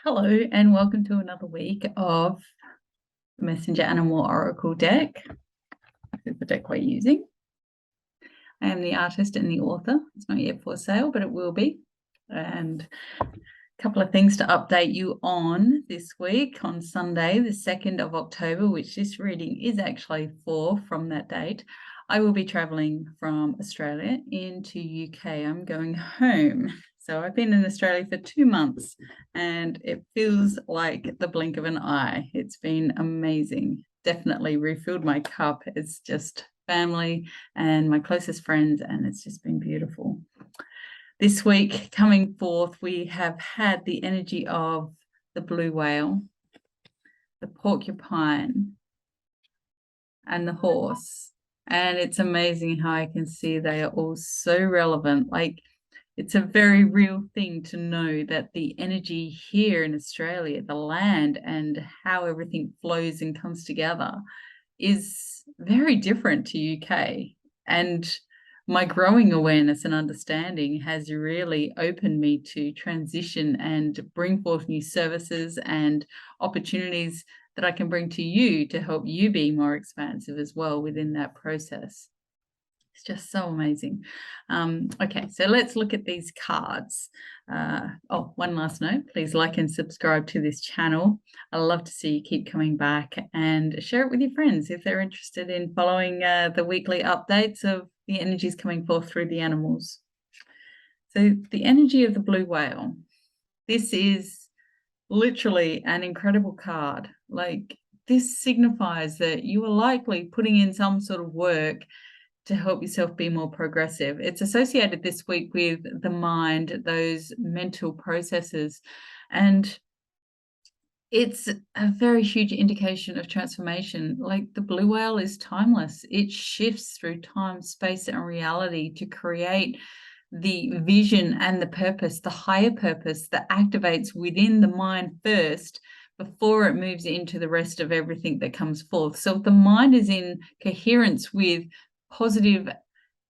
Hello and welcome to another week of the Messenger Animal Oracle deck. This is the deck we're using. I am the artist and the author. It's not yet for sale, but it will be. And a couple of things to update you on this week. On Sunday, the 2nd of October, which this reading is actually for from that date, I will be traveling from Australia into UK. I'm going home. So I've been in Australia for 2 months and it feels like the blink of an eye. It's been amazing. Definitely refilled my cup. It's just family and my closest friends, and it's just been beautiful. This week coming forth, we have had the energy of the blue whale, the porcupine, and the horse. And it's amazing how I can see they are all so relevant. Like, it's a very real thing to know that the energy here in Australia, the land and how everything flows and comes together is very different to UK. And my growing awareness and understanding has really opened me to transition and bring forth new services and opportunities that I can bring to you to help you be more expansive as well within that process. It's just so amazing. Okay, so let's look at these cards. One last note, please like and subscribe to this channel. I love to see you keep coming back, and share it with your friends if they're interested in following the weekly updates of the energies coming forth through the animals. So the energy of the blue whale. This is literally an incredible card. Like, this signifies that you are likely putting in some sort of work to help yourself be more progressive. It's associated this week with the mind, those mental processes, and it's a very huge indication of transformation. Like, the blue whale is timeless. It shifts through time, space, and reality to create the vision and the purpose, the higher purpose that activates within the mind first before it moves into the rest of everything that comes forth. So if the mind is in coherence with positive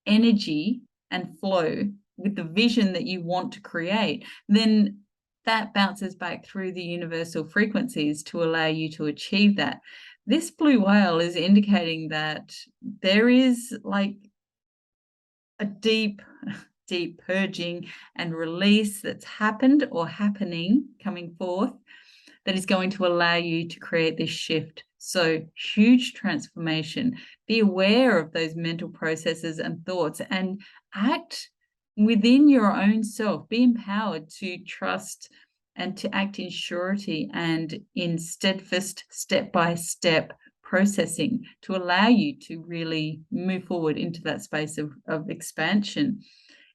energy and flow with the vision that you want to create, then that bounces back through the universal frequencies to allow you to achieve that. This blue whale is indicating that there is like a deep purging and release that's happened or happening coming forth that is going to allow you to create this shift. So huge transformation. Be aware of those mental processes and thoughts and act within your own self. Be empowered to trust and to act in surety and in steadfast step-by-step processing to allow you to really move forward into that space of expansion.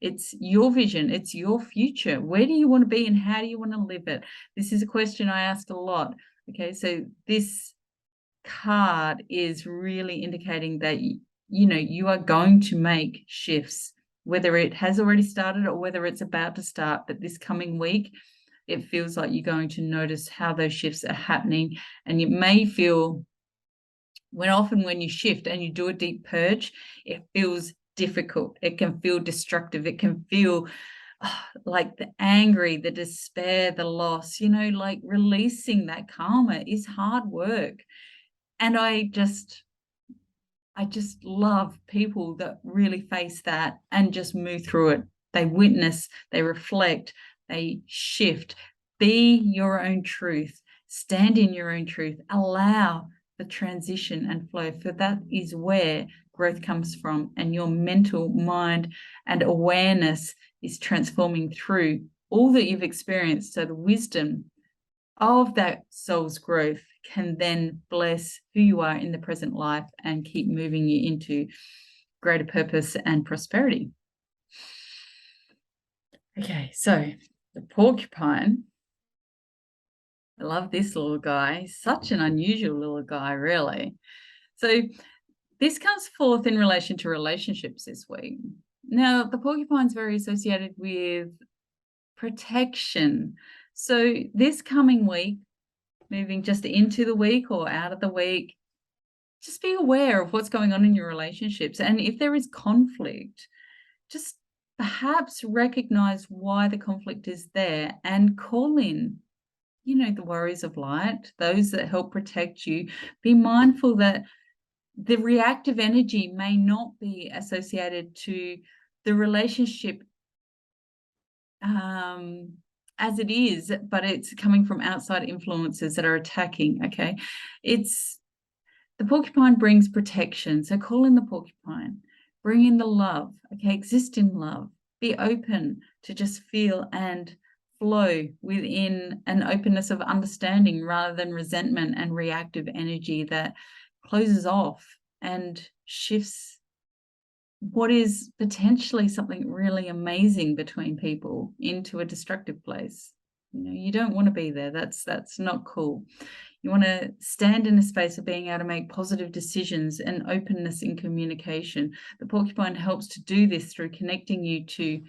It's your vision. It's your future. Where do you want to be and how do you want to live it? This is a question I ask a lot. Okay, so this card is really indicating that, you are going to make shifts, whether it has already started or whether it's about to start. But this coming week, it feels like you're going to notice how those shifts are happening. And you may feel, when you shift and you do a deep purge, it feels difficult. It can feel destructive. It can feel like the angry, the despair, the loss, like releasing that karma is hard work. And I just love people that really face that and just move through it. They witness, they reflect, they shift. Be your own truth. Stand in your own truth. Allow the transition and flow, for that is where growth comes from, and your mental mind and awareness is transforming through all that you've experienced. So the wisdom of that soul's growth can then bless who you are in the present life and keep moving you into greater purpose and prosperity. Okay, so the porcupine. I love this little guy. He's such an unusual little guy, really. So this comes forth in relation to relationships this week. Now, the porcupine's very associated with protection. So this coming week, moving just into the week or out of the week, just be aware of what's going on in your relationships. And if there is conflict, just perhaps recognize why the conflict is there and call in you know, the warriors of light, those that help protect you. Be mindful that the reactive energy may not be associated to the relationship as it is, but it's coming from outside influences that are attacking. Okay, it's the porcupine brings protection, so call in the porcupine, bring in the love. Okay, exist in love, be open to just feel and flow within an openness of understanding rather than resentment and reactive energy that closes off and shifts what is potentially something really amazing between people into a destructive place. You know, you don't want to be there. That's not cool. You want to stand in a space of being able to make positive decisions and openness in communication. The porcupine helps to do this through connecting you to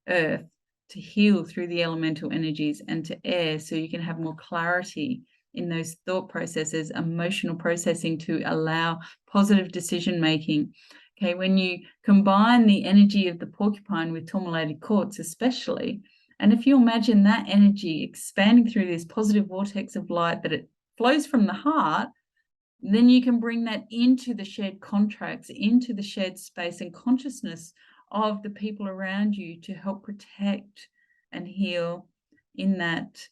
earth, to heal through the elemental energies, and to air, so you can have more clarity in those thought processes, emotional processing, to allow positive decision making. Okay, when you combine the energy of the porcupine with tourmalated quartz especially, and if you imagine that energy expanding through this positive vortex of light that it flows from the heart, then you can bring that into the shared contracts, into the shared space and consciousness of the people around you to help protect and heal in that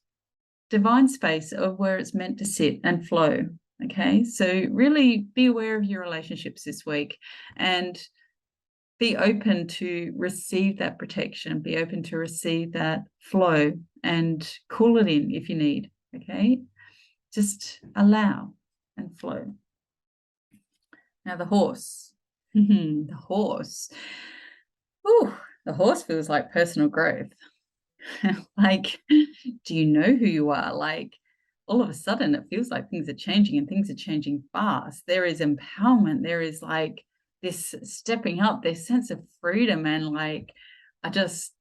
divine space of where it's meant to sit and flow. Okay, so really be aware of your relationships this week and be open to receive that protection, be open to receive that flow and call it in if you need. Okay, just allow and flow. Now the horse. The horse. Ooh, the horse feels like personal growth. Like, do you know who you are? Like, all of a sudden it feels like things are changing and things are changing fast. There is empowerment. There is like this stepping up, this sense of freedom, and like, I just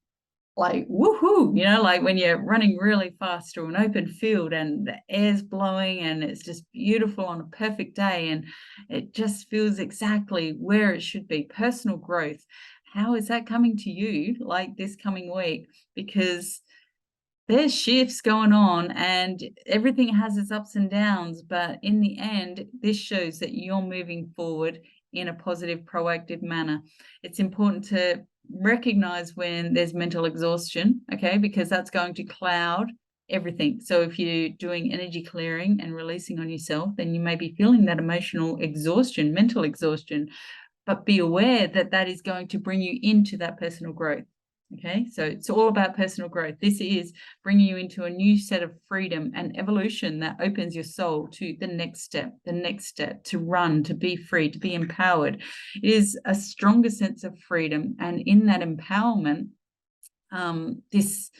like woohoo, you know, like when you're running really fast through an open field and the air's blowing and it's just beautiful on a perfect day and it just feels exactly where it should be. Personal growth. How is that coming to you like this coming week? Because there's shifts going on and everything has its ups and downs, but in the end, this shows that you're moving forward in a positive, proactive manner. It's important to recognize when there's mental exhaustion, okay, because that's going to cloud everything. So if you're doing energy clearing and releasing on yourself, then you may be feeling that emotional exhaustion, mental exhaustion, but be aware that that is going to bring you into that personal growth. Okay, so it's all about personal growth. This is bringing you into a new set of freedom and evolution that opens your soul to the next step, to run, to be free, to be empowered. It is a stronger sense of freedom. And in that empowerment, this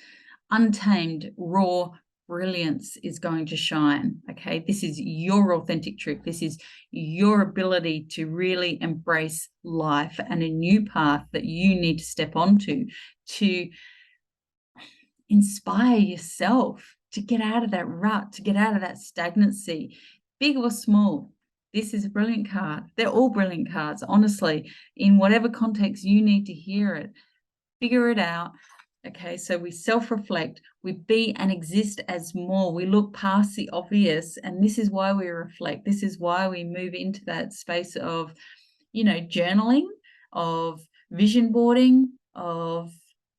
untamed, raw brilliance is going to shine. Okay, this is your authentic truth. This is your ability to really embrace life and a new path that you need to step onto to inspire yourself to get out of that rut, to get out of that stagnancy, big or small. This is a brilliant card. They're all brilliant cards, honestly. In whatever context you need to hear it, figure it out. Okay, so we self-reflect, we be and exist as more, we look past the obvious, and this is why we reflect. This is why we move into that space of, you know, journaling, of vision boarding, of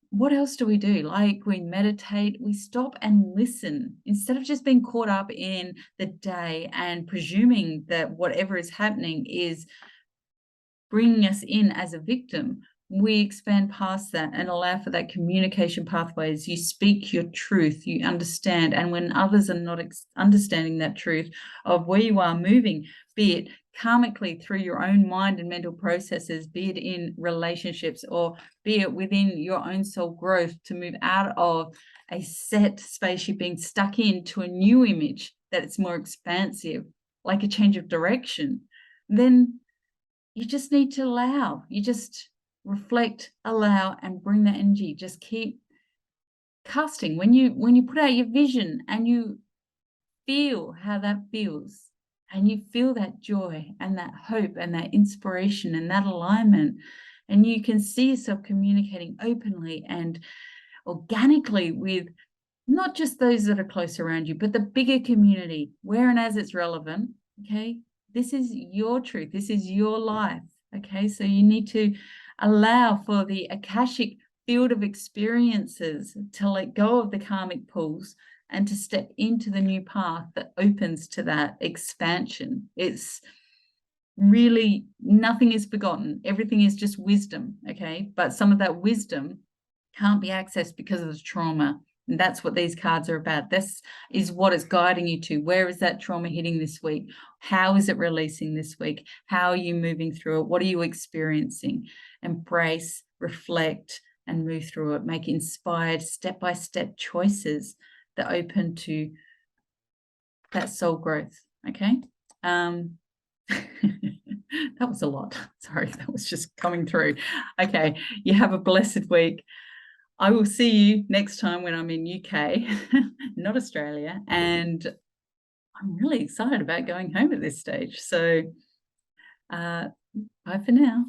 what else do we do? Like we meditate, we stop and listen instead of just being caught up in the day and presuming that whatever is happening is bringing us in as a victim. We expand past that and allow for that communication pathways. You speak your truth, you understand. And when others are not understanding that truth of where you are moving, be it karmically through your own mind and mental processes, be it in relationships, or be it within your own soul growth to move out of a set space you've been stuck in to a new image that it's more expansive, like a change of direction, then you just need to allow. You just reflect, allow, and bring that energy. Just keep casting. When you put out your vision and you feel how that feels, and you feel that joy and that hope and that inspiration and that alignment, and you can see yourself communicating openly and organically with not just those that are close around you, but the bigger community, where and as it's relevant. Okay, this is your truth, this is your life. Okay, so you need to allow for the Akashic field of experiences to let go of the karmic pulls and to step into the new path that opens to that expansion. It's really, nothing is forgotten, everything is just wisdom. Okay, but some of that wisdom can't be accessed because of the trauma. And that's what these cards are about. This is what it's guiding you to. Where is that trauma hitting this week? How is it releasing this week? How are you moving through it? What are you experiencing? Embrace, reflect, and move through it. Make inspired step-by-step choices that open to that soul growth. Okay. That was a lot. Sorry, that was just coming through. Okay, you have a blessed week. I will see you next time when I'm in UK, not Australia. And I'm really excited about going home at this stage. So bye for now.